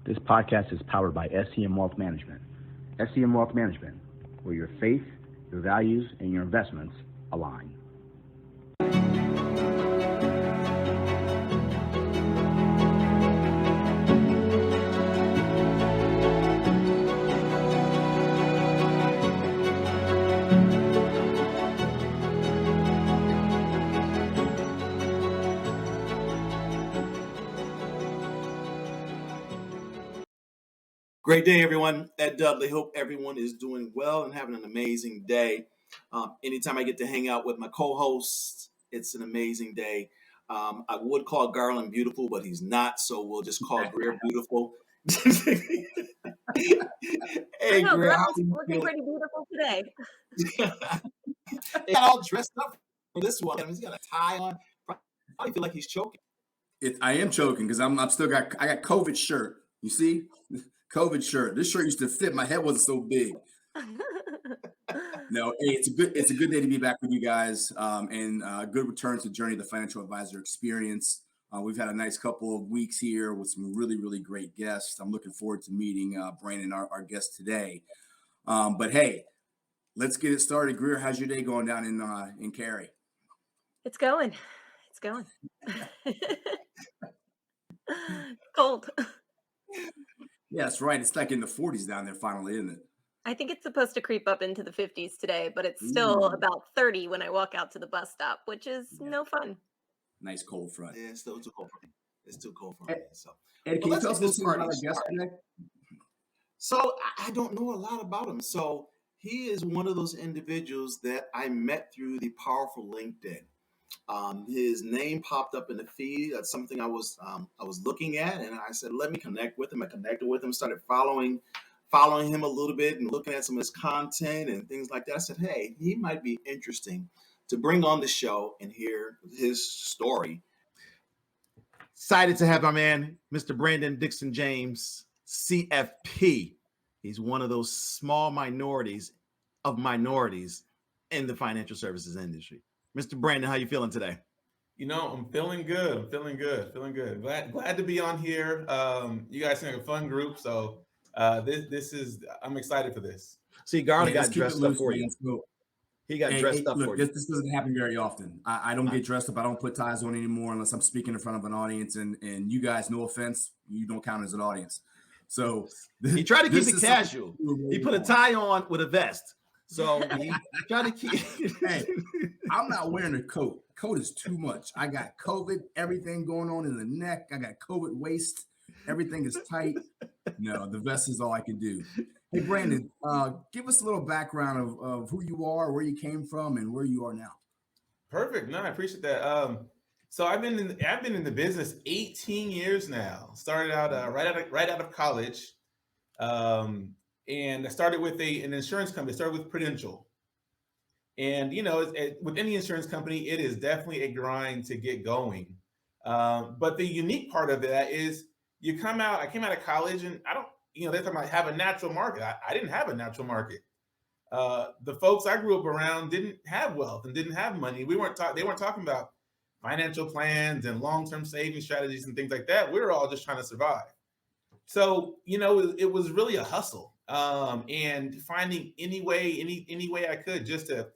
This podcast is powered by SCM Wealth Management. SCM Wealth Management, where your faith, your values, and your investments align. Great day, everyone. Ed Dudley. Hope everyone is doing well and having an amazing day. Anytime I get to hang out with my co-host, it's an amazing day. I would call Garland beautiful, but he's not, so we'll just call Greer beautiful. Hey, Greer, Garland's looking pretty beautiful today. He got all dressed up for this one. He's got a tie on. I feel like he's choking. I am choking because I got COVID shirt. You see? COVID shirt. This shirt used to fit. My head wasn't so big. No, hey, it's a good day to be back with you guys, and good return to Journey the Financial Advisor Experience. We've had a nice couple of weeks here with some really, really great guests. I'm looking forward to meeting Brandon, our guest today. But hey, let's get it started. Greer, how's your day going down in Cary? It's going. Cold. Yeah, that's right. It's like in the 40s down there finally, isn't it? I think it's supposed to creep up into the 50s today, but it's still about 30 when I walk out to the bus stop, which is no fun. Nice cold front. Yeah, it's still too cold for me. It's too cold for me. So, Ed, can you tell us a little about our guest today? So I don't know a lot about him. So he is one of those individuals that I met through the powerful LinkedIn. His name popped up in the feed. That's something I was looking at, and I said, let me connect with him. I connected with him, started following him a little bit and looking at some of his content and things like that. I said, hey, he might be interesting to bring on the show and hear his story. Excited to have our man, Mr. Brandon Dixon James, CFP. He's one of those small minorities in the financial services industry. Mr. Brandon, how you feeling today? You know, I'm feeling good. Glad to be on here. You guys seem like a fun group, so I'm excited for this. See, Garland got dressed up for you. He got dressed up for you. This doesn't happen very often. I don't get dressed up. I don't put ties on anymore unless I'm speaking in front of an audience. And you guys, no offense, you don't count as an audience. So he tried to keep it casual. He put a tie on with a vest. So he tried to keep. Hey, I'm not wearing a coat. Coat is too much. I got COVID, everything going on in the neck. I got COVID waist. Everything is tight. No, the vest is all I can do. Hey, Brandon, give us a little background of who you are, where you came from, and where you are now. Perfect. No, I appreciate that. So I've been in the business 18 years now. Started out right out of college. And I started with an insurance company. I started with Prudential. And, you know, with any insurance company, it is definitely a grind to get going. But the unique part of that is I came out of college and they're talking about have a natural market. I didn't have a natural market. The folks I grew up around didn't have wealth and didn't have money. They weren't talking about financial plans and long-term saving strategies and things like that. We were all just trying to survive. So, you know, it was really a hustle. And finding any way I could just to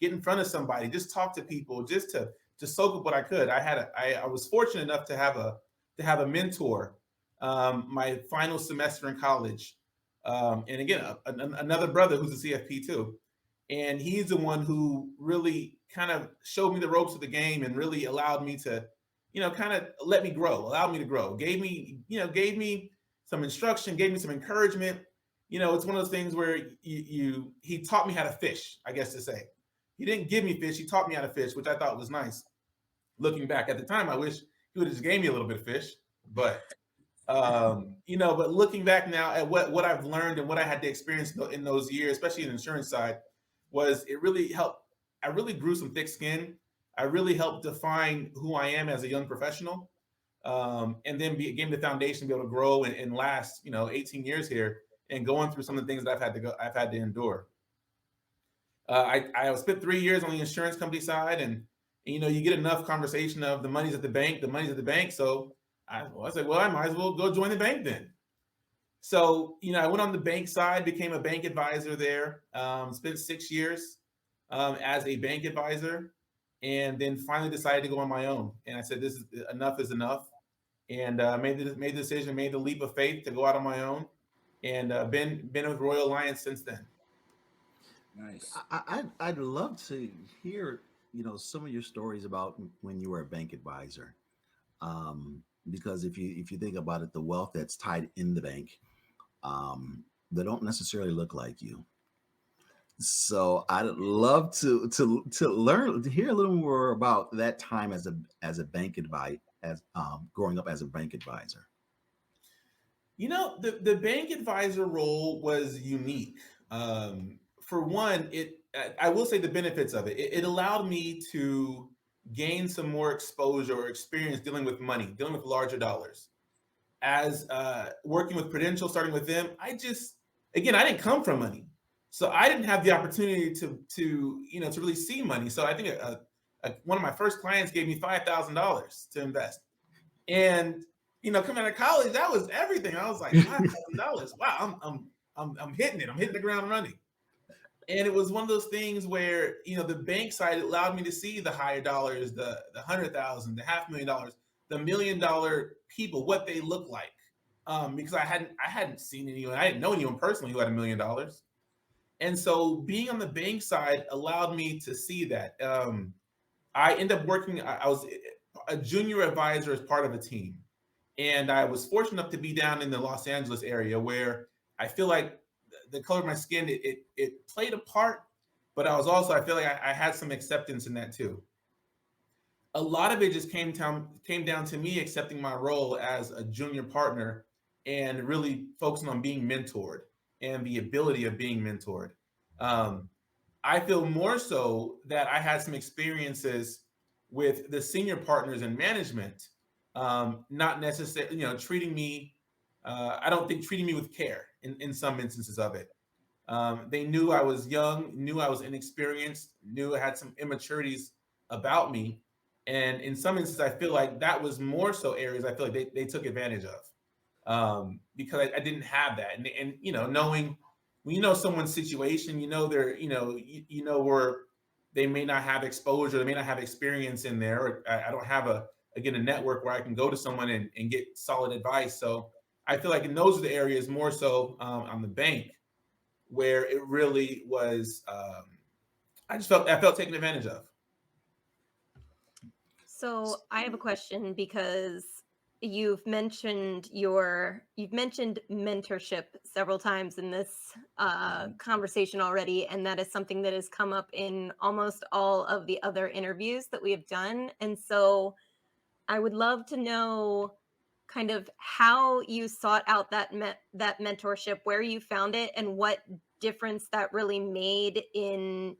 get in front of somebody, just talk to people, just to soak up what I could. I was fortunate enough to have a mentor my final semester in college. And again, another brother who's a CFP too. And he's the one who really kind of showed me the ropes of the game and really allowed me to, kind of let me grow, allowed me to grow, gave me some instruction, gave me some encouragement. It's one of those things where he taught me how to fish, I guess to say. He didn't give me fish, he taught me how to fish, which I thought was nice. Looking back at the time, I wish he would have just gave me a little bit of fish. But but looking back now at what I've learned and what I had to experience in those years, especially in the insurance side, was it really helped. I really grew some thick skin. I really helped define who I am as a young professional. And then gave me the foundation to be able to grow and last, 18 years here and going through some of the things that I've had to endure. I spent 3 years on the insurance company side, and you get enough conversation of the money's at the bank. So I said, well, I might as well go join the bank then. So, I went on the bank side, became a bank advisor there, spent 6 years as a bank advisor, and then finally decided to go on my own. And I said, enough is enough. And made the decision, made the leap of faith to go out on my own, and been with Royal Alliance since then. Nice. I'd love to hear, some of your stories about when you were a bank advisor, because if you think about it, the wealth that's tied in the bank, they don't necessarily look like you. So I'd love to learn, to hear a little more about that time as a bank advisor, as growing up as a bank advisor. The bank advisor role was unique. For one, I will say the benefits of it. It allowed me to gain some more exposure or experience dealing with money, dealing with larger dollars. As working with Prudential, starting with them, I didn't come from money, so I didn't have the opportunity to really see money. So I think one of my first clients gave me $5,000 to invest, and coming out of college, that was everything. I was like, $5,000, wow, I'm hitting it. I'm hitting the ground running. And it was one of those things where, the bank side allowed me to see the higher dollars, the 100,000, the $500,000, the $1 million people, what they look like. Because I hadn't seen anyone, I didn't know anyone personally who had $1 million. And so being on the bank side allowed me to see that. I ended up working, I was a junior advisor as part of a team. And I was fortunate enough to be down in the Los Angeles area, where I feel like the color of my skin, it played a part, but I feel like I had some acceptance in that too. A lot of it just came down to me accepting my role as a junior partner and really focusing on being mentored and the ability of being mentored. I feel more so that I had some experiences with the senior partners in management, not necessarily, treating me, I don't think treating me with care in some instances of it. They knew I was young, knew I was inexperienced, knew I had some immaturities about me. And in some instances, I feel like that was more so areas I feel like they took advantage of, because I didn't have that. And knowing when you know someone's situation, they're, where they may not have exposure, they may not have experience in there. Or I don't have a network where I can go to someone and get solid advice. So I feel like in those are the areas more so on the bank where it really was, I felt taken advantage of. So I have a question, because you've mentioned mentorship several times in this conversation already, and that is something that has come up in almost all of the other interviews that we have done. And so I would love to know kind of how you sought out that mentorship, where you found it, and what difference that really made in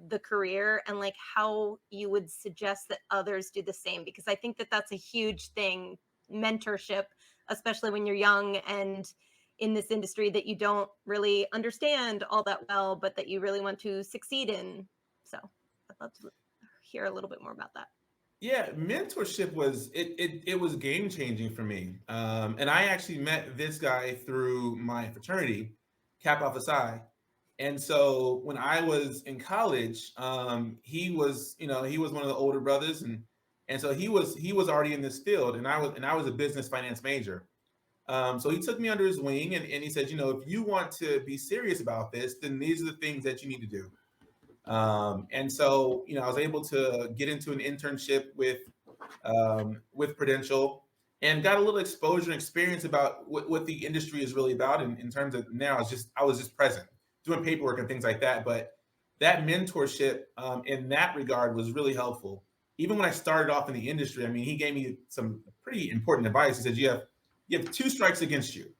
the career, and like how you would suggest that others do the same, because I think that that's a huge thing, mentorship, especially when you're young and in this industry that you don't really understand all that well, but that you really want to succeed in. So I'd love to hear a little bit more about that. Yeah, mentorship was it was game changing for me. And I actually met this guy through my fraternity, Kappa Alpha Psi. And so when I was in college, he was one of the older brothers, and so he was already in this field, and I was a business finance major. So he took me under his wing, and he said, if you want to be serious about this, then these are the things that you need to do. And so, I was able to get into an internship with Prudential, and got a little exposure and experience about what the industry is really about. In terms of now, I was just present, doing paperwork and things like that. But that mentorship in that regard was really helpful. Even when I started off in the industry, I mean, he gave me some pretty important advice. He said, you have 2 strikes against you.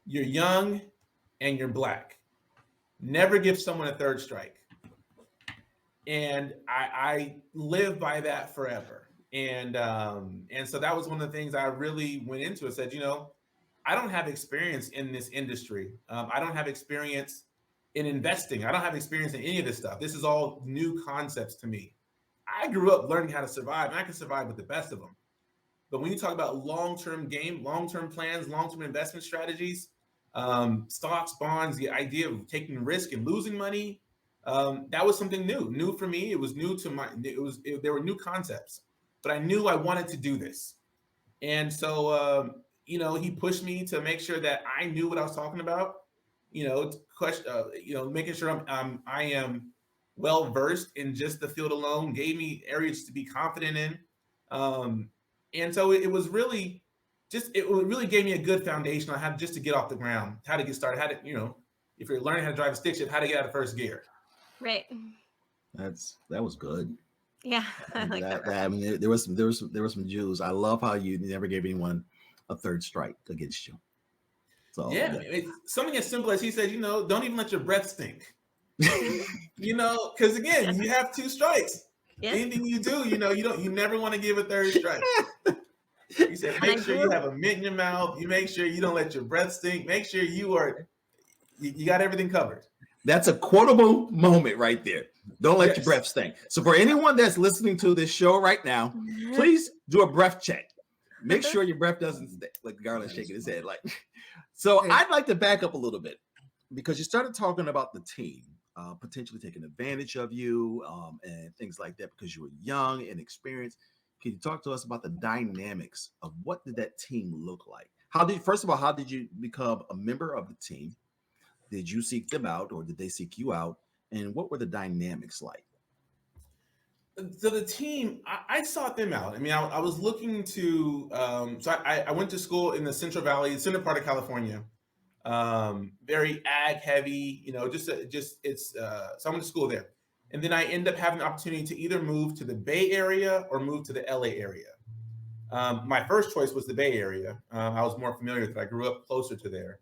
You're young and you're Black. Never give someone a 3rd strike. And I live by that forever. And so that was one of the things I really went into. I said, I don't have experience in this industry. I don't have experience in investing. I don't have experience in any of this stuff. This is all new concepts to me. I grew up learning how to survive, and I can survive with the best of them. But when you talk about long-term plans, long-term investment strategies, stocks, bonds, the idea of taking risk and losing money. That was something new for me. It was new to there were new concepts, but I knew I wanted to do this. And so, he pushed me to make sure that I knew what I was talking about, making sure I am well versed in just the field alone, gave me areas to be confident in. And so it was really it really gave me a good foundation on how just to get off the ground, how to get started, how to, if you're learning how to drive a stick shift, how to get out of first gear. Right. That was good. Yeah, I like that. I mean, there was some Jews. I love how you never gave anyone a third strike against you. So yeah, it's something as simple as he said, don't even let your breath stink. Because again, you have 2 strikes. Yeah. Anything you do, you never want to give a third strike. He said, make sure you have a mint in your mouth. You make sure you don't let your breath stink. Make sure you got everything covered. That's a quotable moment right there. Don't let your breath stink. So for anyone that's listening to this show right now, please do a breath check. Make sure your breath doesn't stink. Like Garland shaking his head. So I'd like to back up a little bit because you started talking about the team potentially taking advantage of you and things like that because you were young and experienced. Can you talk to us about the dynamics of what did that team look like? How did you become a member of the team? Did you seek them out or did they seek you out? And what were the dynamics like? So the team, I sought them out. I mean, I was looking to, I went to school in the Central Valley, center part of California, very ag heavy, so I went to school there. And then I ended up having the opportunity to either move to the Bay Area or move to the LA area. My first choice was the Bay Area. I was more familiar with it. I grew up closer to there.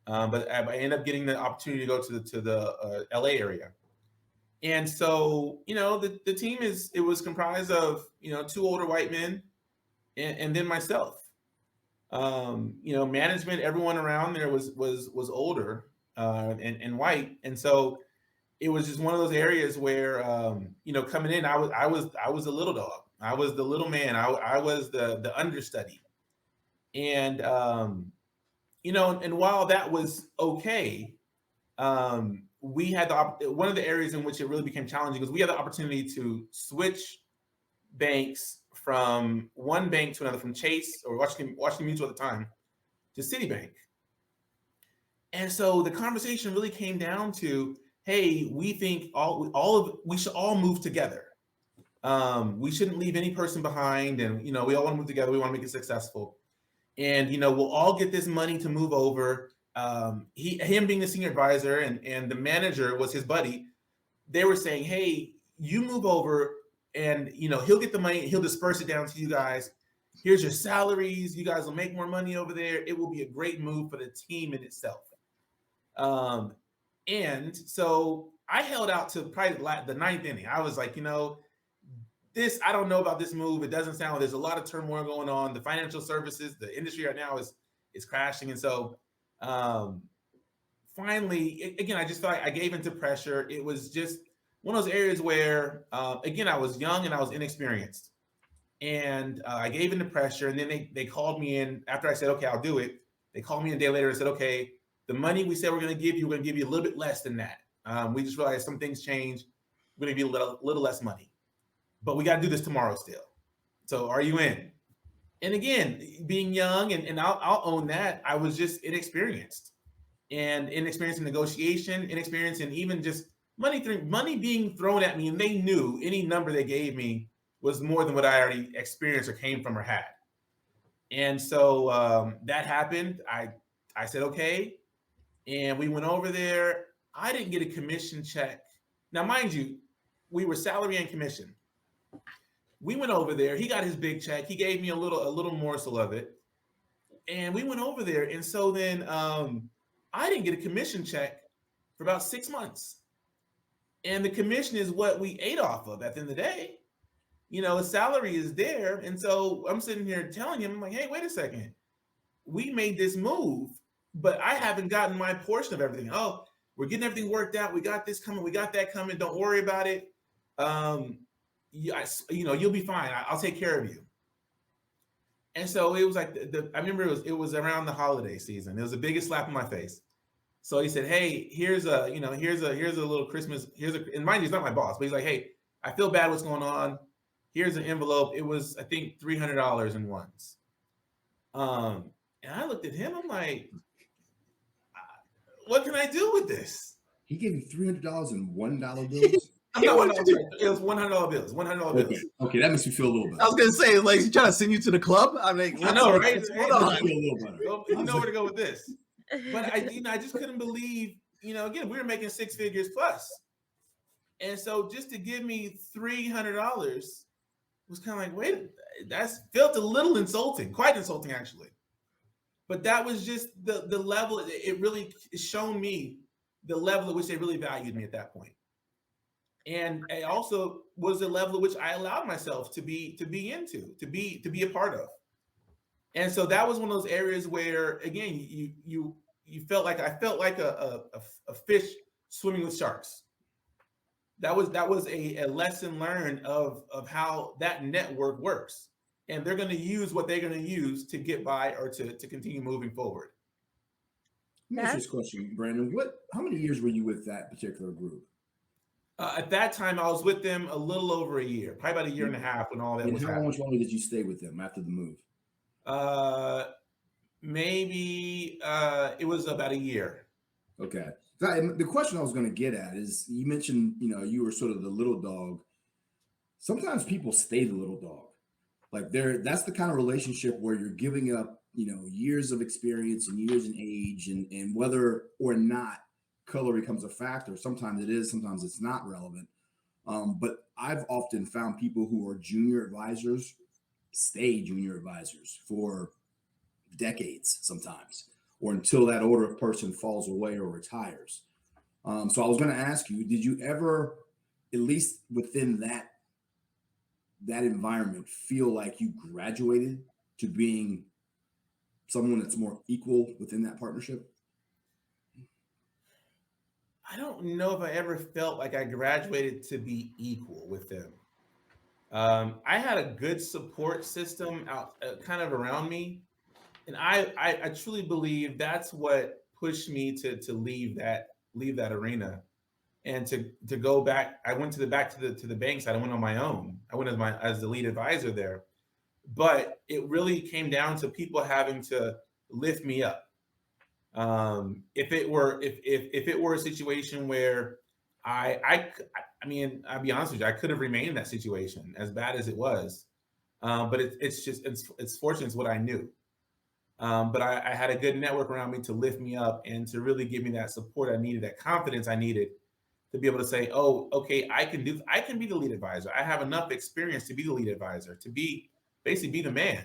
But I ended up getting the opportunity to go to the LA area. And so, the team was comprised of, 2 older white men and then myself. Management, everyone around there was older and white. And so it was just one of those areas where, coming in, I was a little dog. I was the little man. I was the understudy. And, and while that was okay, we had one of the areas in which it really became challenging was we had the opportunity to switch banks from one bank to another, from Chase or Washington Mutual at the time to Citibank. And so the conversation really came down to, hey, we think we should all move together. We shouldn't leave any person behind, and we all want to move together. We want to make it successful. And, we'll all get this money to move over. Him being the senior advisor and the manager was his buddy. They were saying, hey, you move over and, he'll get the money. He'll disperse it down to you guys. Here's your salaries. You guys will make more money over there. It will be a great move for the team in itself. And so I held out to probably the 9th inning. I was like, I don't know about this move. It doesn't sound, there's a lot of turmoil going on. The financial services, the industry right now is crashing. And so finally, again, I just felt like I gave into pressure. It was just one of those areas where, again, I was young and I was inexperienced. And I gave into pressure. And then they called me in after I said, okay, I'll do it. They called me a day later and said, okay, the money we said we're going to give you, we're going to give you a little bit less than that. We just realized some things changed. We're going to give you a little less money. But we got to do this tomorrow still. So are you in? And again, being young, and I'll own that, I was just inexperienced. And inexperienced in negotiation, inexperienced in even just money being thrown at me. And they knew any number they gave me was more than what I already experienced or came from or had. And so that happened. I said, okay. And we went over there. I didn't get a commission check. Now, mind you, we were salary and commission. We went over there. He got his big check. He gave me a little morsel of it. And we went over there. And so then I didn't get a commission check for about 6 months. And the commission is what we ate off of at the end of the day. His salary is there. And so I'm sitting here telling him, I'm like, hey, wait a second. We made this move, but I haven't gotten my portion of everything. Oh, we're getting everything worked out. We got this coming. We got that coming. Don't worry about it. You'll be fine. I'll take care of you. And so it was like I remember it was around the holiday season. It was the biggest slap in my face. So he said, "Hey, here's a little Christmas. And mind you, he's not my boss, but he's like, hey, I feel bad. What's going on? Here's an envelope. It was, I think, $300 in ones." And I looked at him. I'm like, what can I do with this? He gave you $300 in $1 bills. It was $100 bills. $100 bills. Okay, that makes me feel a little better. I was gonna say, like, he's trying to send you to the club. I mean, I know, right? Hold on. I feel a little better. You know where to go with this. But I just couldn't believe, again, we were making six figures plus. And so just to give me $300 was kind of like, wait, that's felt a little insulting, quite insulting actually. But that was just the level. It really shown me the level at which they really valued me at that point. And it also was the level at which I allowed myself to be a part of. And so that was one of those areas where, again, you felt like I felt like a fish swimming with sharks. That was a lesson learned of how that network works. And they're going to use what they're going to use to get by or to continue moving forward. Let me ask you this question, Brandon. How many years were you with that particular group? At that time, I was with them a little over a year, probably about a year and a half when all that was happening. How much longer did you stay with them after the move? Maybe it was about a year. Okay. The question I was going to get at is, you mentioned, you were sort of the little dog. Sometimes people stay the little dog. Like that's the kind of relationship where you're giving up, years of experience and years in age, and whether or not color becomes a factor. Sometimes it is, sometimes it's not relevant. But I've often found people who are junior advisors stay junior advisors for decades sometimes, or until that older person falls away or retires. So I was going to ask you, did you ever, at least within that environment, feel like you graduated to being someone that's more equal within that partnership? I don't know if I ever felt like I graduated to be equal with them. I had a good support system out kind of around me. And I truly believe that's what pushed me to leave that arena and to go back. I went to the bank side. I went on my own. I went as the lead advisor there. But it really came down to people having to lift me up. If it were a situation where I mean, I'll be honest with you, I could have remained in that situation as bad as it was. But it's fortunate, it's what I knew. But I had a good network around me to lift me up and to really give me that support I needed, that confidence I needed to be able to say, oh, okay, I can be the lead advisor. I have enough experience to be the lead advisor, to basically be the man.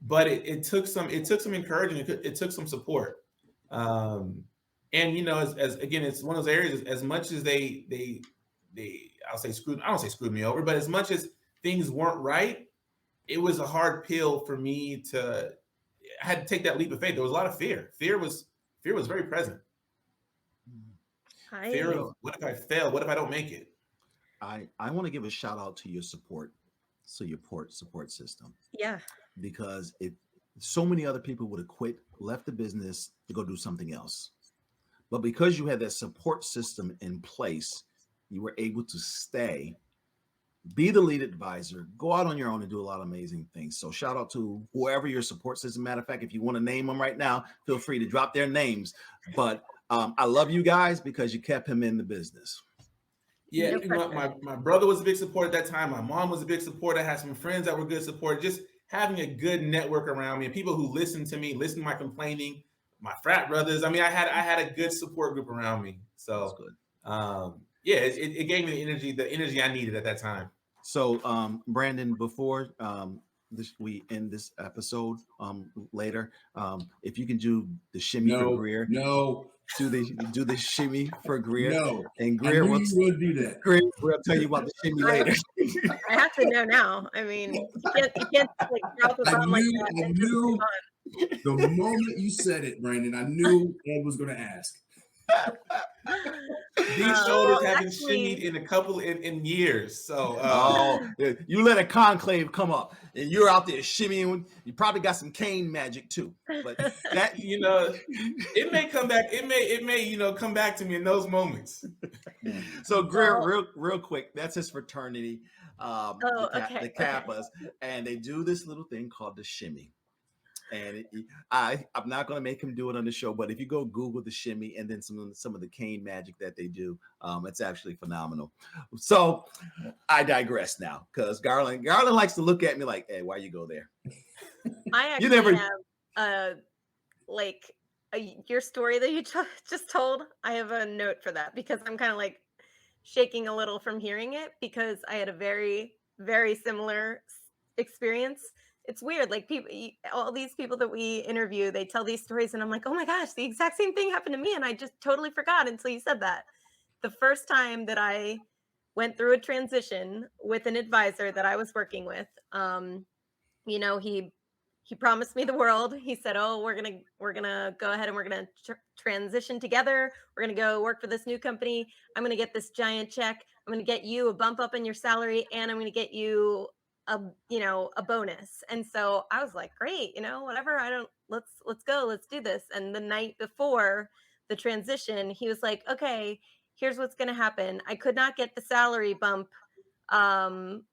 But it took some encouragement. It took some support. And as again, it's one of those areas, as much as they I don't say screwed me over, but as much as things weren't right, it was a hard pill for me I had to take that leap of faith. There was a lot of fear. Fear was very present. Fear of, what if I fail? What if I don't make it? I want to give a shout out to your support system. Yeah. Because so many other people would have quit, left the business to go do something else. But because you had that support system in place, you were able to stay, be the lead advisor, go out on your own and do a lot of amazing things. So shout out to whoever your support system. Matter of fact, if you want to name them right now, feel free to drop their names. But I love you guys because you kept him in the business. Yeah, my brother was a big support at that time. My mom was a big support. I had some friends that were good support. Just having a good network around me and people who listened to me, listened to my complaining, my frat brothers. I mean, I had a good support group around me. So that's good. It gave me the energy I needed at that time. So Brandon, before we end this episode later, if you can do the shimmy for Greer. No. Do the shimmy for Greer. No. And Greer will do that. Greer will tell you about the shimmy later. I have to know now. I mean, you can't like drop a bomb like that. I knew the moment you said it, Brandon, I knew Ed was going to ask. These shoulders haven't Actually, shimmied in a couple in years. So Yeah, you let a conclave come up, and you're out there shimmying. You probably got some cane magic too, but that you know, it may come back. It may come back to me in those moments. So Greer, well, real quick, that's his fraternity, oh, the okay. Kappas, and they do this little thing called the shimmy. And I'm not going to make him do it on the show, but if you go Google the shimmy and then some of the cane magic that they do, it's actually phenomenal. So I digress now, because Garland likes to look at me like, "Hey, why you go there?" I You actually never. have like your story that you just told. I have a note for that because I'm kind of like shaking a little from hearing it because I had a very, very similar experience. It's weird. Like all these people that we interview, they tell these stories, and I'm like, oh my gosh, the exact same thing happened to me. And I just totally forgot until you said that. The first time that I went through a transition with an advisor that I was working with, you know, he promised me the world. He said, "Oh, we're gonna go ahead and we're gonna transition together. We're gonna go work for this new company. I'm gonna get this giant check. I'm gonna get you a bump up in your salary, and I'm gonna get you a bonus." And so I was like, "Great, whatever. I don't. Let's go. Let's do this." And the night before the transition, he was like, "Okay, here's what's gonna happen. I could not get the salary bump. One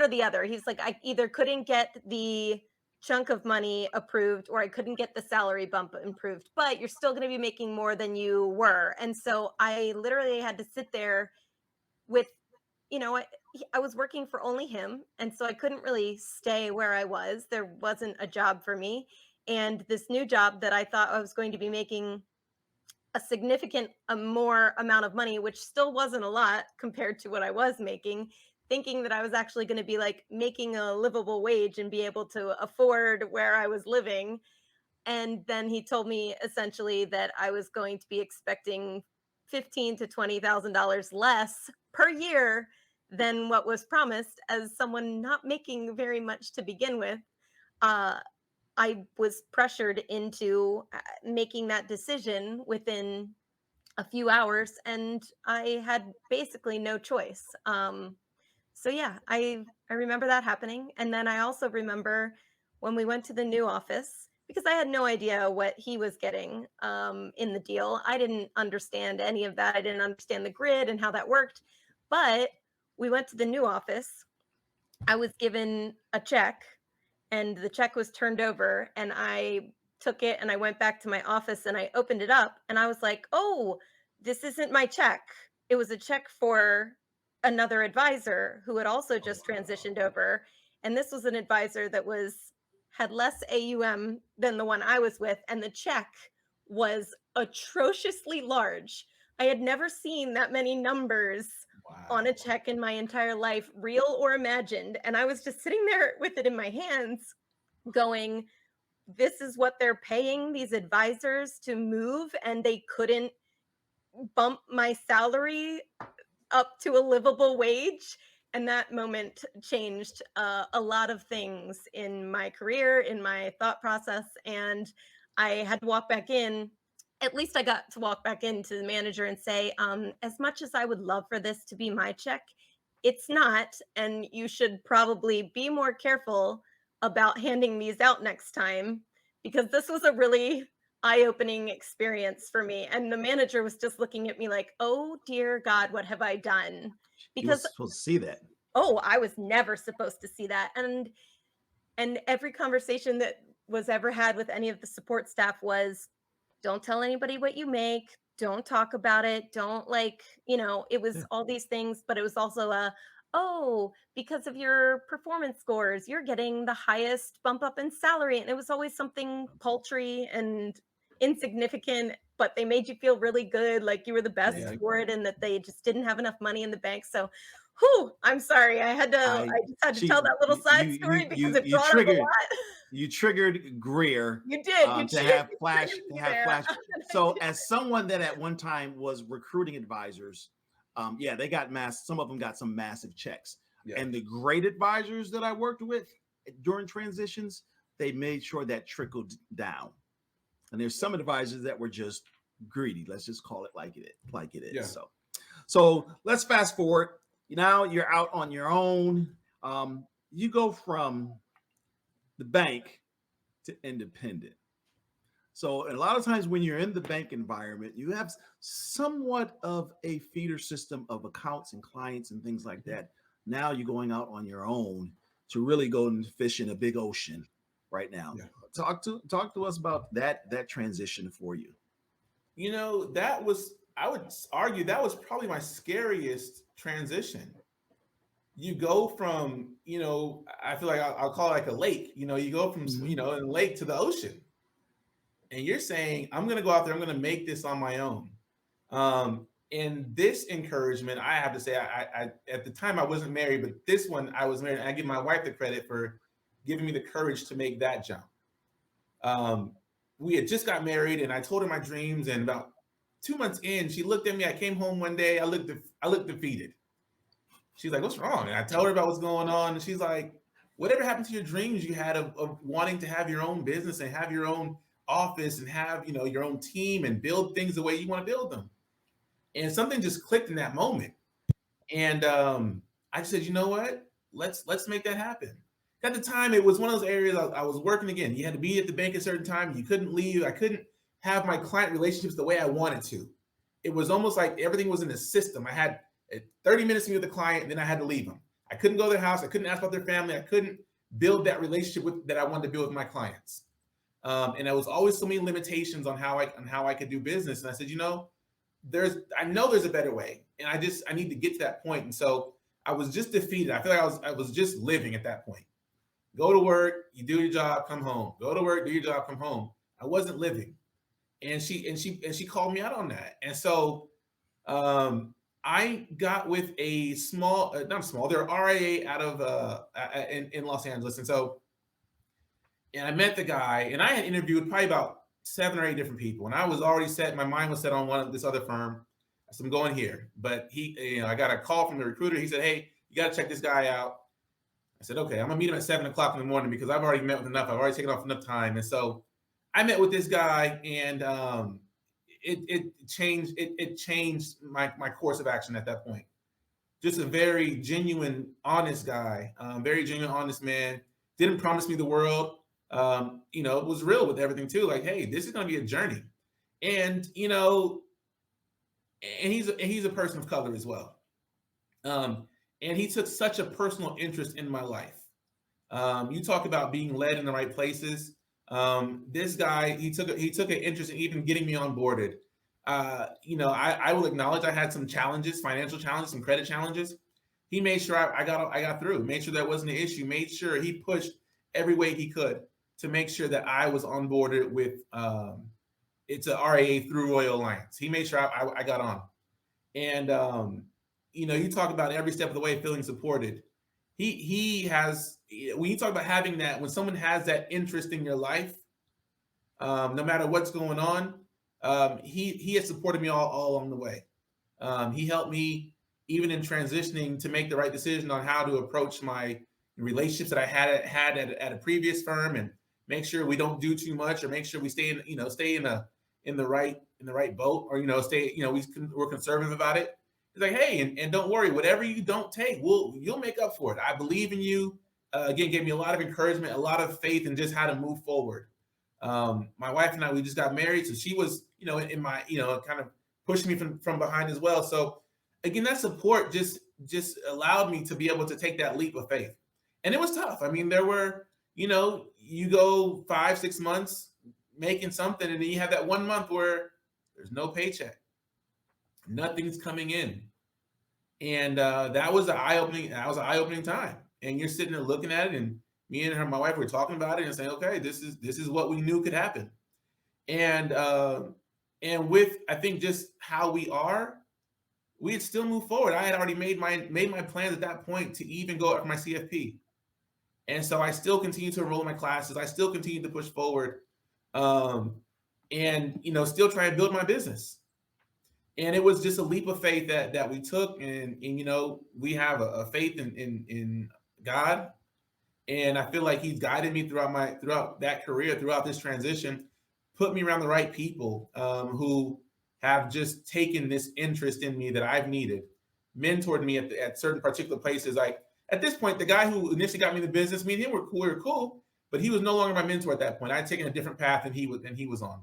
or the other. He's like, I either couldn't get the chunk of money approved or I couldn't get the salary bump improved, but you're still going to be making more than you were." And so I literally had to sit there with, I was working for only him. And so I couldn't really stay where I was. There wasn't a job for me. And this new job that I thought I was going to be making a significant more amount of money, which still wasn't a lot compared to what I was making, thinking that I was actually going to be like making a livable wage and be able to afford where I was living. And then he told me essentially that I was going to be expecting $15,000 to $20,000 less per year than what was promised, as someone not making very much to begin with. I was pressured into making that decision within a few hours, and I had basically no choice. So yeah, I remember that happening, and then I also remember when we went to the new office, because I had no idea what he was getting in the deal. I didn't understand any of that. I didn't understand the grid and how that worked. But we went to the new office. I was given a check, and the check was turned over, and I took it and I went back to my office and I opened it up and I was like, "Oh, this isn't my check." It was a check for another advisor who had also just transitioned over, and this was an advisor that had less AUM than the one I was with, and the check was atrociously large. I had never seen that many numbers on a check in my entire life, real or imagined. And I was just sitting there with it in my hands going, this is what they're paying these advisors to move, and they couldn't bump my salary up to a livable wage. And that moment changed a lot of things in my career, in my thought process. And I had to walk back in. At least I got to walk back into the manager and say, as much as I would love for this to be my check, it's not. And you should probably be more careful about handing these out next time, because this was a really eye-opening experience for me. And the manager was just looking at me like, oh dear God, what have I done? You were Because supposed to see that. I was never supposed to see that. And every conversation that was ever had with any of the support staff was, don't tell anybody what you make, don't talk about it, don't it was Yeah. all these things, but it was also because of your performance scores, you're getting the highest bump up in salary. And it was always something paltry and insignificant, but they made you feel really good, like you were the best Yeah. for it, and that they just didn't have enough money in the bank. So whew, I'm sorry. I just had to tell that little side story because it brought up a lot. You triggered Greer. You did. You to triggered- have you flash. triggered To me have there. flash. So, as someone that at one time was recruiting advisors, they got some of them got some massive checks. Yeah. And the great advisors that I worked with during transitions, they made sure that trickled down. And there's some advisors that were just greedy. Let's just call it like it is. Yeah. So let's fast forward. Now you're out on your own. You go from the bank to independent. So a lot of times when you're in the bank environment, you have somewhat of a feeder system of accounts and clients and things like that. Now you're going out on your own to really go and fish in a big ocean right now. Yeah. Talk to us about that transition for you. You know, I would argue that was probably my scariest transition. You go from, I feel like I'll call it like a lake. You go from, Mhm. A lake to the ocean. And you're saying, I'm going to go out there, I'm going to make this on my own. And this encouragement, I have to say, I at the time I wasn't married, but this one I was married. And I give my wife the credit for giving me the courage to make that jump. We had just got married, and I told her my dreams. And about 2 months in, she looked at me. I came home one day. I looked defeated. She's like, "What's wrong?" And I told her about what's going on. And she's like, "Whatever happened to your dreams you had of wanting to have your own business and have your own office and have your own team and build things the way you want to build them?" And something just clicked in that moment. And I said, "You know what? Let's make that happen." At the time, it was one of those areas I was working again. You had to be at the bank at a certain time. You couldn't leave. I couldn't have my client relationships the way I wanted to. It was almost like everything was in the system. I had 30 minutes to meet with the client, and then I had to leave them. I couldn't go to their house. I couldn't ask about their family. I couldn't build that relationship that I wanted to build with my clients. And there was always so many limitations on how I could do business. And I said, I know there's a better way, and I need to get to that point. And so I was just defeated. I feel like I was just living at that point. Go to work, you do your job, come home. Go to work, do your job, come home. I wasn't living, and she called me out on that. And so I got with a small, not small, they're RIA out of in Los Angeles, and I met the guy, and I had interviewed probably about 7 or 8 different people, and I was already set. My mind was set on this other firm. So I'm going here, but I got a call from the recruiter. He said, "Hey, you got to check this guy out." I said, "Okay, I'm gonna meet him at 7:00 in the morning because I've already met with enough. I've already taken off enough time." And so I met with this guy, and it changed my course of action at that point. Just a very genuine, honest guy, very genuine, honest man. Didn't promise me the world. Was real with everything too. Like, hey, this is gonna be a journey, and and he's a person of color as well. And he took such a personal interest in my life. You talk about being led in the right places. This guy, he took an interest in even getting me onboarded. I will acknowledge I had some challenges, financial challenges, some credit challenges. He made sure I got through, made sure that wasn't an issue, made sure he pushed every way he could to make sure that I was onboarded with it's a RIA through Royal Alliance. He made sure I got on. And you talk about every step of the way feeling supported. He has, when you talk about having that, when someone has that interest in your life, no matter what's going on, he has supported me all along the way. He helped me even in transitioning to make the right decision on how to approach my relationships that I had at a previous firm, and make sure we don't do too much, or make sure we stay in the right boat, or we're conservative about it. It's like, hey, and don't worry, whatever you don't take, you'll make up for it. I believe in you. Again, gave me a lot of encouragement, a lot of faith in just how to move forward. My wife and I, we just got married, so she was, in my, kind of pushing me from behind as well. So again, that support just allowed me to be able to take that leap of faith. And it was tough. I mean, there were, you go 5-6 months making something, and then you have that 1 month where there's no paycheck. Nothing's coming in. And that was an eye-opening time. And you're sitting there looking at it, and me and my wife were talking about it and saying, okay, this is what we knew could happen. And with, I think, just how we are, we had still moved forward. I had already made my plans at that point to even go up for my CFP. And so I still continue to enroll in my classes. I still continue to push forward, and still try and build my business. And it was just a leap of faith that we took, and we have a faith in God, and I feel like He's guided me throughout that career, throughout this transition, put me around the right people who have just taken this interest in me that I've needed, mentored me at certain particular places. Like at this point, the guy who initially got me the business, me and him were cool, but he was no longer my mentor at that point. I had taken a different path than he was on.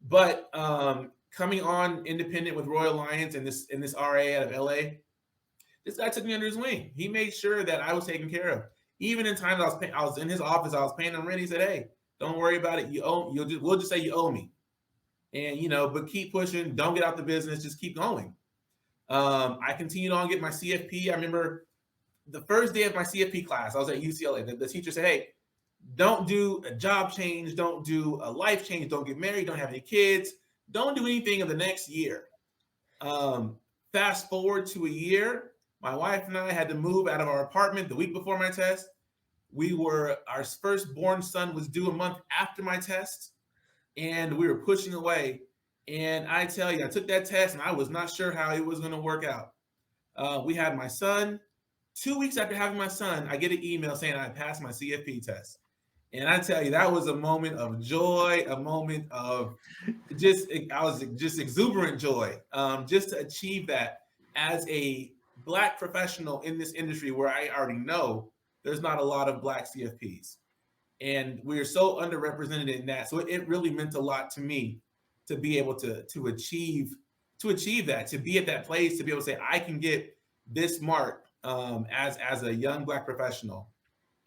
But coming on independent with Royal Alliance and this RA out of LA, this guy took me under his wing. He made sure that I was taken care of. Even in times I was in his office, I was paying him rent. He said, "Hey, don't worry about it. We'll just say you owe me, and but keep pushing. Don't get out the business. Just keep going." I continued on getting my CFP. I remember the first day of my CFP class, I was at UCLA. The teacher said, "Hey, don't do a job change. Don't do a life change. Don't get married. Don't have any kids. Don't do anything in the next year." Fast forward to a year. My wife and I had to move out of our apartment the week before my test. Our firstborn son was due a month after my test, and we were pushing away. And I tell you, I took that test and I was not sure how it was going to work out. We had my son. 2 weeks after having my son, I get an email saying I passed my CFP test. And I tell you, that was a moment of joy, a moment of I was just exuberant joy, just to achieve that as a Black professional in this industry where I already know there's not a lot of Black CFPs. And we're so underrepresented in that. So it really meant a lot to me to be able to achieve that, to be at that place, to be able to say, I can get this mark as a young Black professional.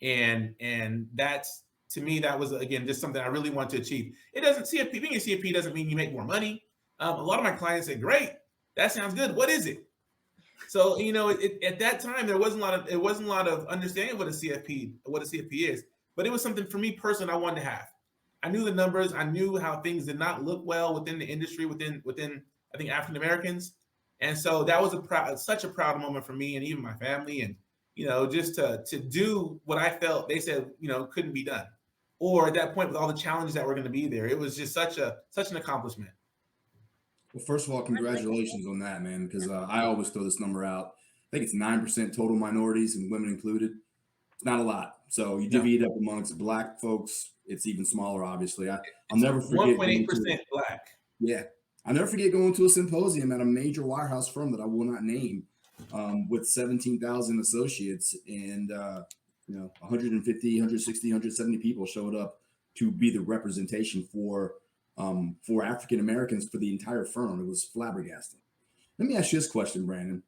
And that's, to me, that was, again, just something I really want to achieve. Being a CFP doesn't mean you make more money. A lot of my clients say, "Great, that sounds good. What is it?" So, at that time, there wasn't a lot of understanding what a CFP is, but it was something for me personally I wanted to have. I knew the numbers. I knew how things did not look well within the industry, within I think African Americans, and so that was such a proud moment for me and even my family, and just to do what I felt they said couldn't be done, or at that point with all the challenges that were going to be there, it was just such an accomplishment. Well, first of all, congratulations on that, man, because I always throw this number out. I think it's 9% total minorities and women included. It's not a lot. So you divvy it up amongst Black folks, it's even smaller, obviously. I'll never forget. 1.8% Black. Yeah. I'll never forget going to a symposium at a major wirehouse firm that I will not name with 17,000 associates and 150, 160, 170 people showed up to be the representation for African Americans for the entire firm. It was flabbergasting. Let me ask you this question, Brandon.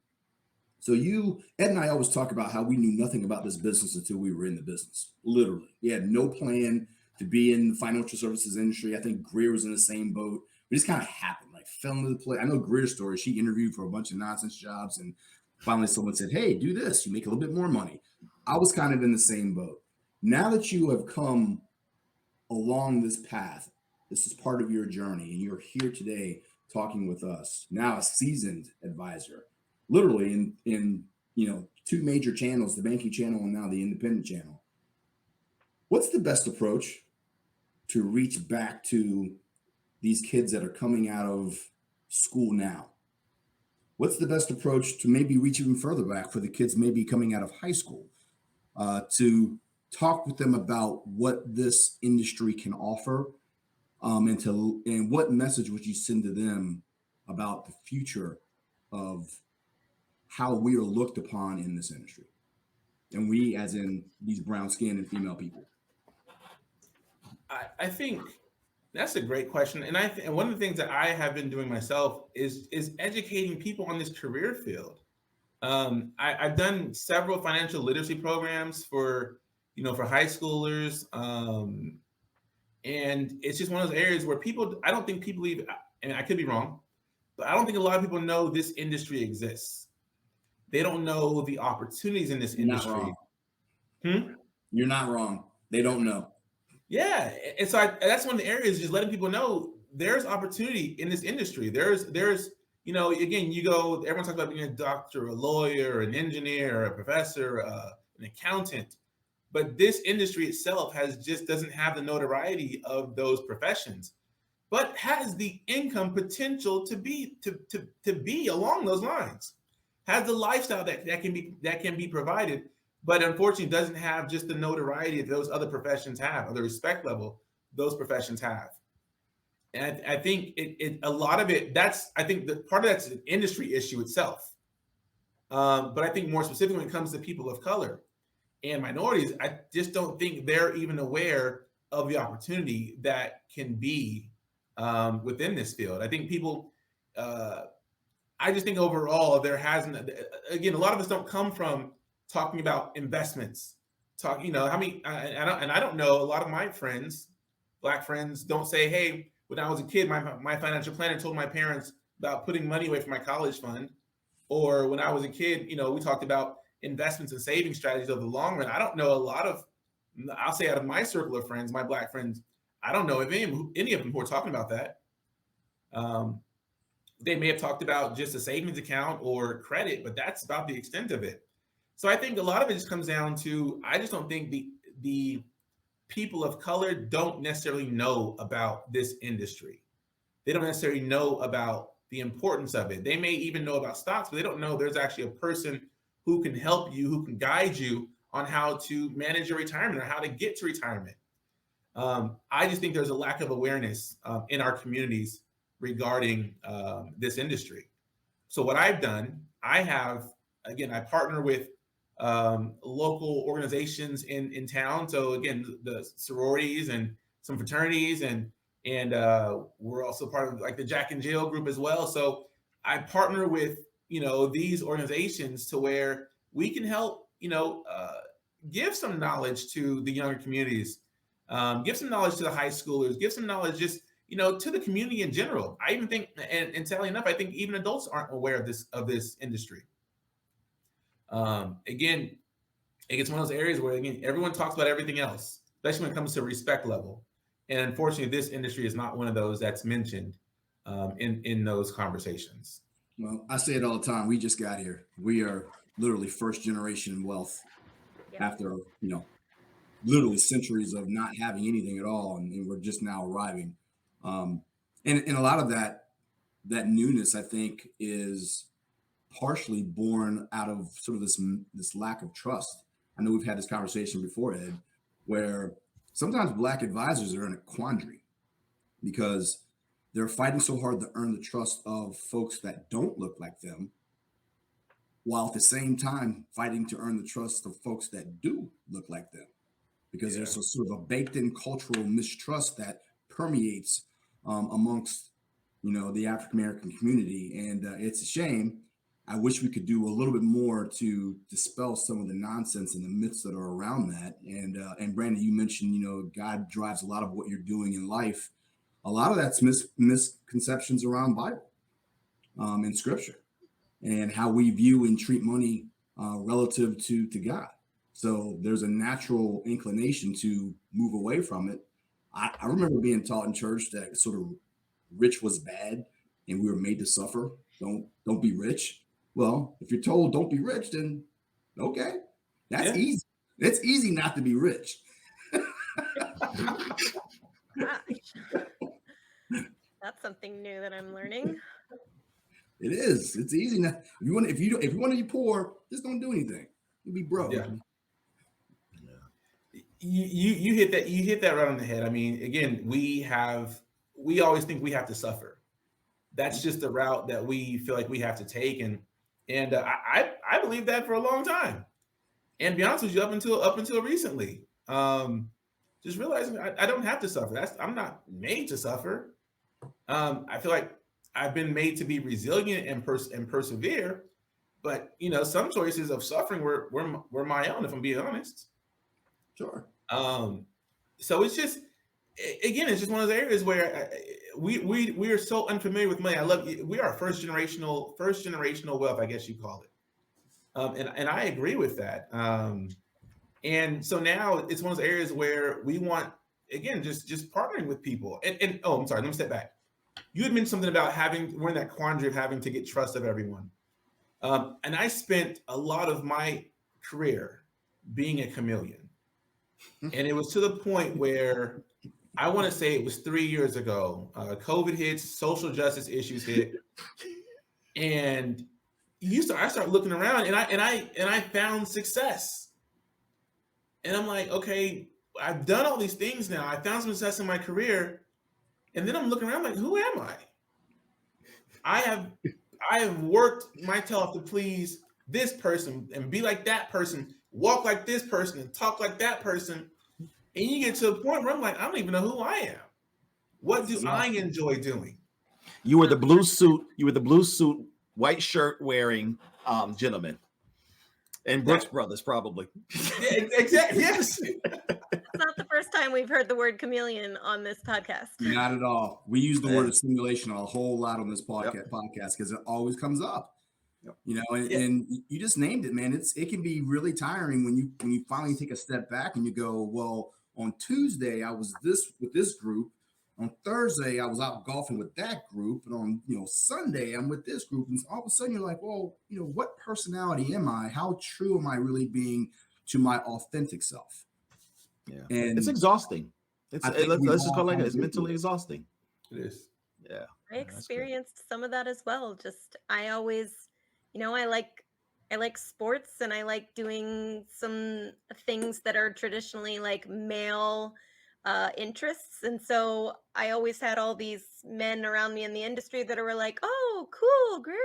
So Ed and I always talk about how we knew nothing about this business until we were in the business. Literally, we had no plan to be in the financial services industry. I think Greer was in the same boat. We just kind of happened, like fell into the play. I know Greer's story. She interviewed for a bunch of nonsense jobs, and finally someone said, "Hey, do this. You make a little bit more money." I was kind of in the same boat. Now that you have come along this path, this is part of your journey, and you're here today talking with us, now a seasoned advisor, literally in two major channels, the banking channel and now the independent channel. What's the best approach to reach back to these kids that are coming out of school now? What's the best approach to maybe reach even further back for the kids maybe coming out of high school, to talk with them about what this industry can offer? And what message would you send to them about the future of how we are looked upon in this industry? And we, as in these brown skinned and female people. I think that's a great question. And one of the things that I have been doing myself is educating people on this career field. I've done several financial literacy programs for high schoolers. And it's just one of those areas where I don't think people even, and I could be wrong, but I don't think a lot of people know this industry exists. They don't know the opportunities in this industry. You're not wrong. They don't know. Yeah. And so that's one of the areas, just letting people know there's opportunity in this industry. There's again, everyone talks about being a doctor, a lawyer, an engineer, a professor, an accountant. But this industry itself doesn't have the notoriety of those professions, but has the income potential to be along those lines. Has the lifestyle that can be provided, but unfortunately doesn't have just the notoriety that those other professions have, or the respect level those professions have. And I think a lot of it, I think that part of that's an industry issue itself. But I think more specifically when it comes to people of color and minorities, I just don't think they're even aware of the opportunity that can be within this field. I think people, I just think overall there hasn't, again, a lot of us don't come from talking about investments, I don't know, a lot of my friends, Black friends, don't say, hey, when I was a kid, my financial planner told my parents about putting money away for my college fund. Or when I was a kid, we talked about investments and saving strategies over the long run. I don't know a lot of, I'll say out of my circle of friends, my Black friends, I don't know if any of them who are talking about that. They may have talked about just a savings account or credit, but that's about the extent of it. So I think a lot of it just comes down to, I just don't think the people of color don't necessarily know about this industry. They don't necessarily know about the importance of it. They may even know about stocks, but they don't know there's actually a person who can help you, who can guide you on how to manage your retirement or how to get to retirement. I just think there's a lack of awareness in our communities regarding this industry. So what I've done, I partner with local organizations in town. So again, the sororities and some fraternities, and we're also part of like the Jack and Jill group as well. So I partner with these organizations to where we can help give some knowledge to the younger communities, give some knowledge to the high schoolers, give some knowledge just to the community in general. I even think, and sadly enough, I think even adults aren't aware of this industry. Again, it's one of those areas where everyone talks about everything else, especially when it comes to respect level. And unfortunately, this industry is not one of those that's mentioned in those conversations. Well, I say it all the time. We just got here. We are literally first generation wealth after, literally centuries of not having anything at all. And we're just now arriving. And a lot of that newness, I think, is partially born out of sort of this lack of trust. I know we've had this conversation before, Ed, where sometimes Black advisors are in a quandary because they're fighting so hard to earn the trust of folks that don't look like them, while at the same time fighting to earn the trust of folks that do look like them, because there's a sort of a baked-in cultural mistrust that permeates amongst the African American community, and it's a shame. I wish we could do a little bit more to dispel some of the nonsense and the myths that are around that. And Brandon, you mentioned, God drives a lot of what you're doing in life. A lot of that's misconceptions around Bible and Scripture, and how we view and treat money relative to God. So there's a natural inclination to move away from it. I remember being taught in church that sort of rich was bad, and we were made to suffer. Don't be rich. Well, if you're told don't be rich, then okay, that's easy. It's easy not to be rich. That's something new that I'm learning. It is. It's easy. Not, if you want to be poor, just don't do anything. You'll be broke. Yeah. You hit that. You hit that right on the head. I mean, again, we always think we have to suffer. That's just the route that we feel like we have to take, and I believe that for a long time. And to be honest with you, up until recently, just realizing I don't have to suffer. I'm not made to suffer. I feel like I've been made to be resilient and persevere. But some choices of suffering were my own, if I'm being honest. Sure. So it's just, again, it's just one of those areas where we are so unfamiliar with money. We are first generational wealth, I guess you call it. And I agree with that. And so now it's one of those areas where we want, again, just partnering with people. And oh, I'm sorry, let me step back. You had mentioned something about we're in that quandary of having to get trust of everyone. And I spent a lot of my career being a chameleon. And it was to the point where I want to say it was 3 years ago, COVID hits, social justice issues hit. And I started looking around and I found success. And I'm like, okay, I've done all these things now. I found some success in my career. And then I'm looking around like, who am I? I have worked my tail off to please this person and be like that person, walk like this person and talk like that person. And you get to a point where I'm like, I don't even know who I am. What do I enjoy doing? You were the blue suit. You were the blue suit, white shirt wearing gentleman. And Brooks Brothers, probably. Yeah, exactly. Yes. It's not the first time we've heard the word chameleon on this podcast. Not at all. We use the word assimilation a whole lot on this podcast Yep. because it always comes up. Yep. You know, and you just named it, man. It can be really tiring when you finally take a step back and you go, well, on Tuesday I was with this group. On Thursday I was out golfing with that group, and on Sunday I'm with this group, and all of a sudden you're like, well, what personality am I? How true am I really being to my authentic self? Yeah, and it's exhausting. Let's just call it like that. It's mentally it. exhausting. It is. Yeah, I experienced some of that as well. Just I always, I like sports, and I like doing some things that are traditionally like male interests. And so I always had all these men around me in the industry that were like, "Oh, cool, Greer's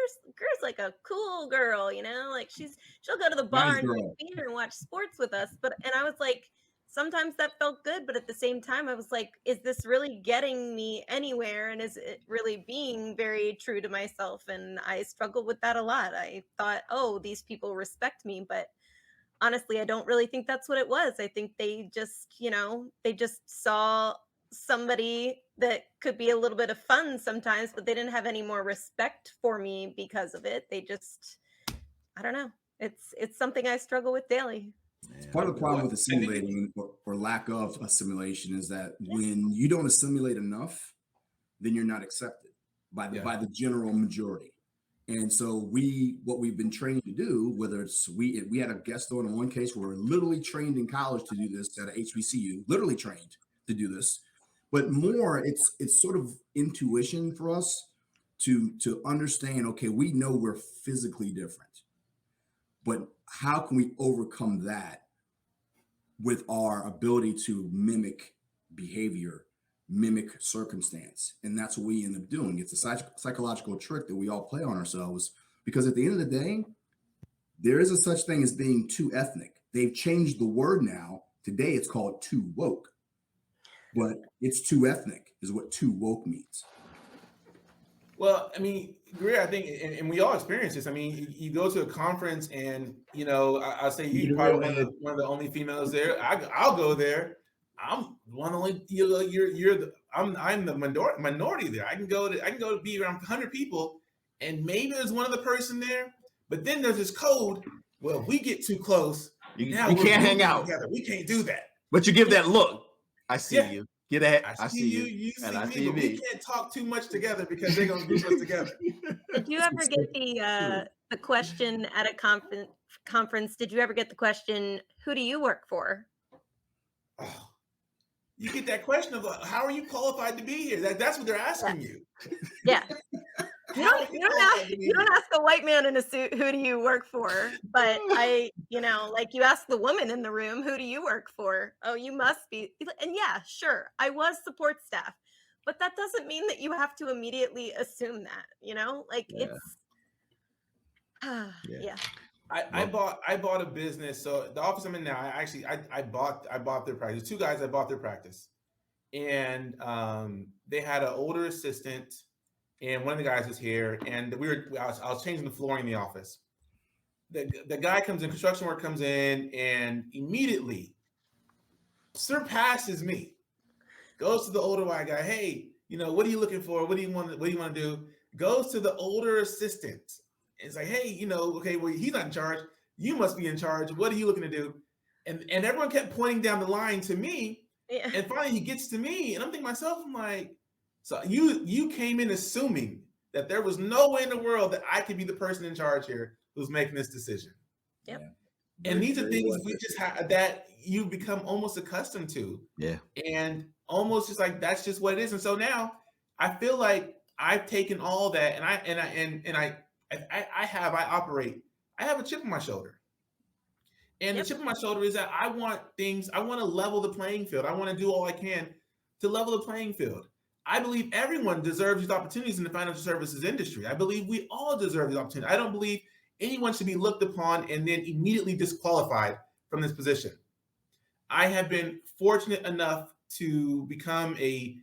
like a cool girl, like she'll go to the bar Nice and drink girl. beer and watch sports with us." And I was like, sometimes that felt good, but at the same time I was like, is this really getting me anywhere, and is it really being very true to myself? And I struggled with that a lot. I thought, oh, these people respect me, but honestly, I don't really think that's what it was. I think they just saw somebody that could be a little bit of fun sometimes, but they didn't have any more respect for me because of it. They just, I don't know. It's something I struggle with daily. Part of the problem with assimilating or lack of assimilation is that when you don't assimilate enough, then you're not accepted by the general majority. And so what we've been trained to do, whether it's we had a guest on in one case where we're literally trained in college to do this at a HBCU, literally trained to do this, but more it's sort of intuition for us to understand, okay, we know we're physically different, but how can we overcome that with our ability to mimic behavior, mimic circumstance? And that's what we end up doing. It's a psychological trick that we all play on ourselves, because at the end of the day, there is a such thing as being too ethnic. They've changed the word now. Today it's called too woke, but it's too ethnic is what too woke means. Well, I mean, Greer, I think, and we all experience this. I mean, you go to a conference, and I'll say you're probably one of the only females there. I'll go there. I'm one only. I'm the minority there. I can go to be around 100 people, and maybe there's one other person there. But then there's this code. Well, if we get too close, you can't hang out together. We can't do that. But you give that look. I see you. Get ahead. I see you. You and I see see me, but me. we can't talk too much together because they're gonna group us together. Did you ever get the question at a conference? Did you ever get the question, "Who do you work for?" Oh, you get that question of how are you qualified to be here? That's what they're asking you. Yeah. You don't ask a white man in a suit, "Who do you work for?" But you ask the woman in the room, "Who do you work for?" "Oh, you must be." And yeah, sure, I was support staff, but that doesn't mean that you have to immediately assume that, it's yeah. I bought a business. So the office I'm in now, I bought their practice. Two guys, I bought their practice, and they had an older assistant. And one of the guys was here, and I was changing the flooring in the office. The guy comes in, construction work comes in, and immediately surpasses me. Goes to the older white guy. "Hey, what are you looking for? What do you want to do?" Goes to the older assistant. It's like, "Hey, okay, well, he's not in charge. You must be in charge. What are you looking to do?" And everyone kept pointing down the line to me. Yeah. And finally he gets to me, and I'm thinking to myself, I'm like, so you came in assuming that there was no way in the world that I could be the person in charge here who's making this decision. Yep. Yeah. And these are things we just have that you become almost accustomed to. Yeah. And almost just like that's just what it is. And so now I feel like I've taken all that, and I have a chip on my shoulder. And the chip on my shoulder is that I want to level the playing field. I want to do all I can to level the playing field. I believe everyone deserves these opportunities in the financial services industry. I believe we all deserve these opportunities. I don't believe anyone should be looked upon and then immediately disqualified from this position. I have been fortunate enough to become a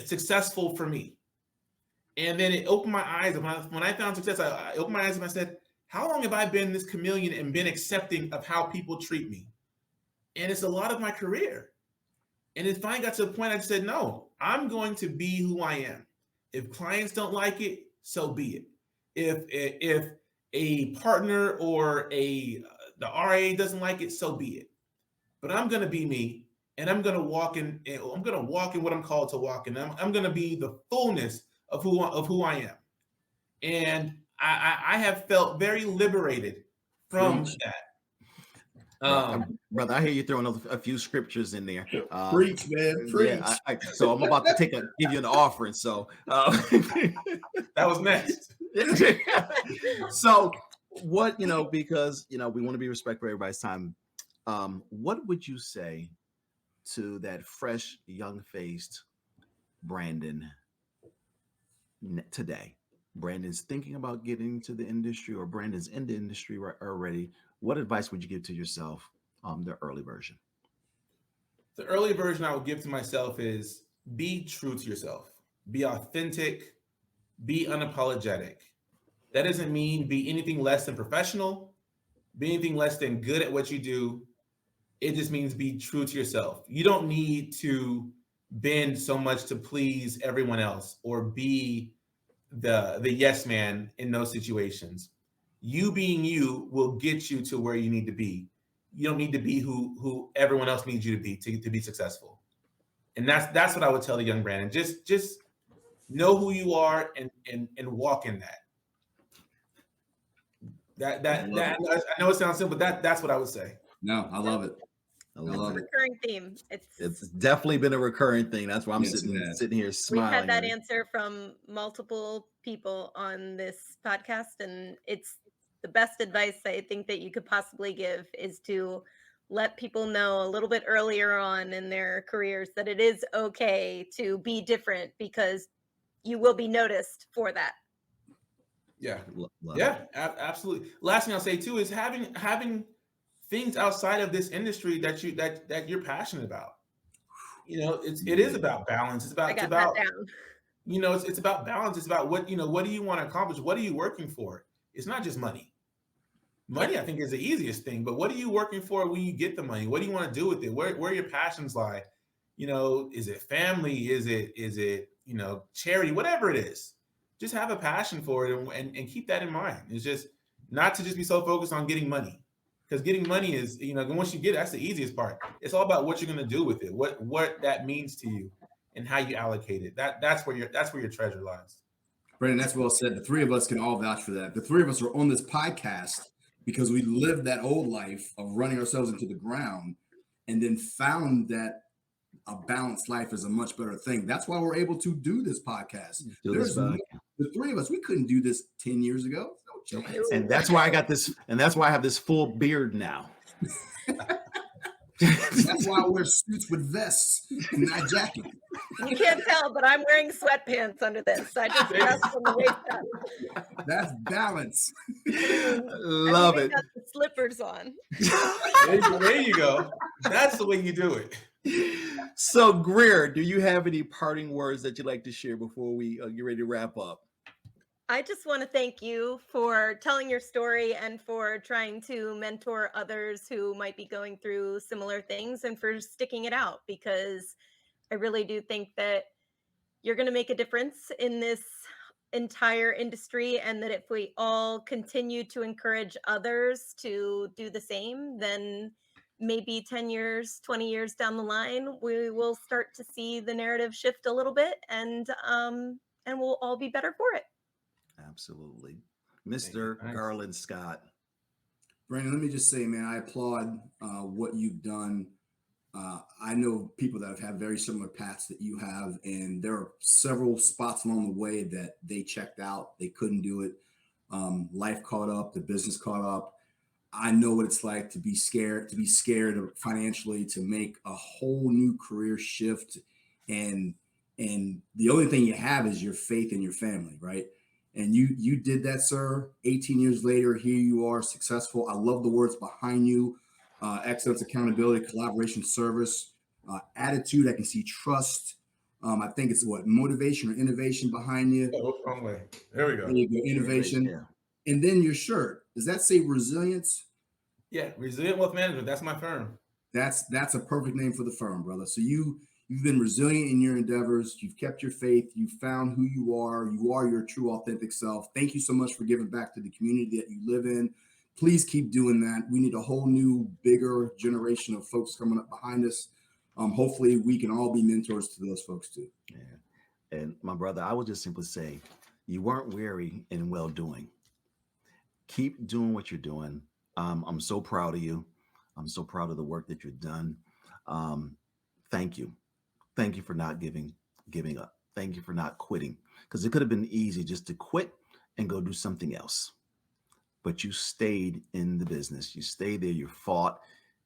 successful for me. And then it opened my eyes. When I found success, I opened my eyes and I said, how long have I been this chameleon and been accepting of how people treat me? And it's a lot of my career. And it finally got to the point I said, no, I'm going to be who I am. If clients don't like it, so be it. If a partner or the RA doesn't like it, so be it. But I'm going to be me, and I'm going to walk in. I'm going to walk in what I'm called to walk in. I'm going to be the fullness of who I am. And I have felt very liberated from that. Brother, I hear you throwing a few scriptures in there. Preach, man, preach. Yeah, so I'm about to give you an offering. So that was next. So what, because, we want to be respectful of everybody's time. What would you say to that fresh, young-faced Brandon today? Brandon's thinking about getting into the industry, or Brandon's in the industry already. What advice would you give to yourself, the early version? The early version I would give to myself is be true to yourself. Be authentic. Be unapologetic. That doesn't mean be anything less than professional, be anything less than good at what you do. It just means be true to yourself. You don't need to bend so much to please everyone else or be the yes man in those situations. You being you will get you to where you need to be. You don't need to be who everyone else needs you to be to be successful. And that's what I would tell the young Brandon. Just know who you are and walk in that. That I know it sounds simple, but that's what I would say. No, I love it. It's a recurring theme. It's definitely been a recurring thing. That's why I'm sitting here smiling. We've had that answer from multiple people on this podcast, and it's the best advice I think that you could possibly give is to let people know a little bit earlier on in their careers that it is okay to be different, because you will be noticed for that. Yeah. Absolutely. Last thing I'll say too is having things outside of this industry that you're passionate about. It is about balance. It's about it's about balance. It's about what do you want to accomplish? What are you working for? It's not just money. Money, I think, is the easiest thing, but what are you working for when you get the money? What do you want to do with it? Where your passions lie? Is it family? Is it charity? Whatever it is, just have a passion for it and keep that in mind. It's just not to just be so focused on getting money, because getting money is, once you get it, that's the easiest part. It's all about what you're going to do with it, what that means to you, and how you allocate it. That's where your treasure lies. Brandon, that's well said. The three of us can all vouch for that. The three of us are on this podcast because we lived that old life of running ourselves into the ground and then found that a balanced life is a much better thing. That's why we're able to do this podcast. The three of us, we couldn't do this 10 years ago. No chance. And that's why I got this, and that's why I have this full beard now. That's why I wear suits with vests and not jacket. You can't tell, but I'm wearing sweatpants under this. I just dressed from the waist up. That's balance. Love it. Got the slippers on. There you go. That's the way you do it. So, Greer, do you have any parting words that you'd like to share before we get ready to wrap up? I just want to thank you for telling your story and for trying to mentor others who might be going through similar things, and for sticking it out, because I really do think that you're going to make a difference in this entire industry, and that if we all continue to encourage others to do the same, then maybe 10 years, 20 years down the line, we will start to see the narrative shift a little bit, and we'll all be better for it. Absolutely. Mr. Garland Scott. Brandon, let me just say, man, I applaud what you've done. I know people that have had very similar paths that you have, and there are several spots along the way that they checked out. They couldn't do it. Life caught up, the business caught up. I know what it's like to be scared financially, to make a whole new career shift and And the only thing you have is your faith in your family, right? And you did that, sir. 18 years later, here you are, successful. I love the words behind you: excellence, accountability, collaboration, service, attitude. I can see trust. I think it's what, motivation or innovation behind you. Oh, wrong way. There we go. There you go, innovation. Yeah. And then your shirt. Does that say resilience? Yeah, Resilient Wealth Management. That's my firm. That's a perfect name for the firm, brother. So you've been resilient in your endeavors. You've kept your faith. You found who you are. You are your true, authentic self. Thank you so much for giving back to the community that you live in. Please keep doing that. We need a whole new, bigger generation of folks coming up behind us. Hopefully, we can all be mentors to those folks too. Yeah. And my brother, I would just simply say, you weren't weary in well doing. Keep doing what you're doing. I'm so proud of you. I'm so proud of the work that you've done. Thank you. Thank you for not giving up. Thank you for not quitting, because it could have been easy just to quit and go do something else. But you stayed in the business. You stayed there. You fought.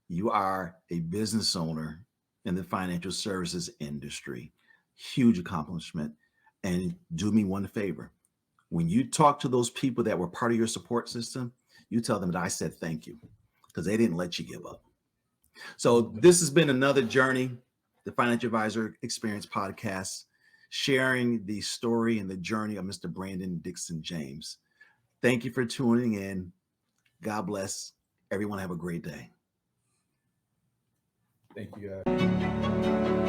You are a business owner in the financial services industry. Huge accomplishment. And do me one favor. When you talk to those people that were part of your support system, you tell them that I said thank you, because they didn't let you give up. So this has been another journey, the Financial Advisor Experience podcast, sharing the story and the journey of Mr. Brandon Dixon James. Thank you for tuning in. God bless. Everyone have a great day. Thank you, guys.